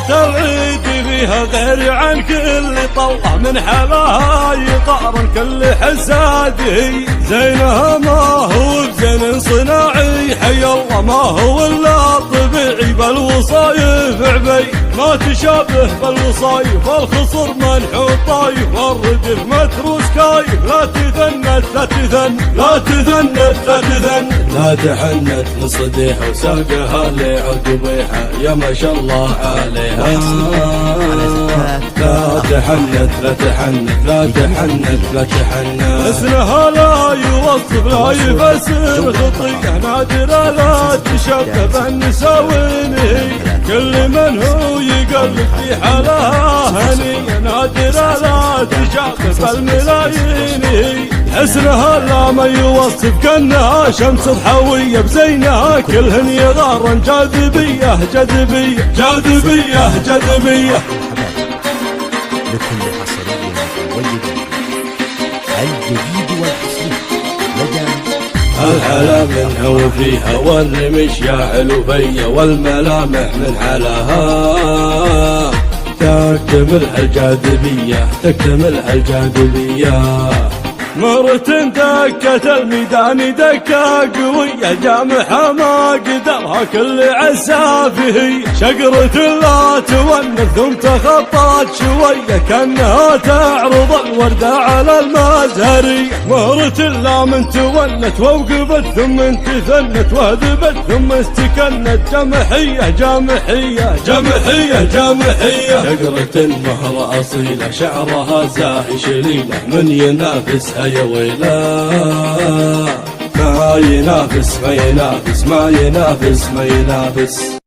العيد فيها غير عن كل طلعة من حلاها يقارن كل حساده زينها ما هو بزين صناعي حي الله ما هو الا طبيعي بالوصايف عبي ما تشابه بالوصايف الخصر منحوط طايف والردف متروس كايف لا تذنت لا تذن لا تذنت لا تذن لا تحنت لصديح وساقها لعقبيحة يا ما شاء الله عليها لا تحنت لا تحنت لا تحنت لا تحنت اسمها لا يوصف لا يفسر خطيه نادرة لا تشبه بالنساويني كل من هو يقلب في حالها هنية نادرة لا تشبه بالملايين حسنها لا ما يوصف كأنها شمس ضحوية بزينها كلهن يغارن جاذبية جاذبية جاذبية جاذبية لكل حصرية والجديد الجديد والأصلي لدى الحلا منها وفيها والرمش يا حلو فيا والملامح من حلاها تكتملها الجاذبية تكتملها الجاذبية مرت دكة الميدان دكة قوية جامحة ما قدرها كل عسافه شقرة لا تونث ثم تخطت شوية كأنها تعرض الوردة على المزهرية مرت لا من تونت ووقفت ثم انتثنت وهذبت ثم استكنت جمحية جمحية جمحية جمحية شقرة مهر أصيلة شعرها زاهي شليلة من ينافسها يا ويلا ما ينافس ما ينافس ما ينافس ما ينافس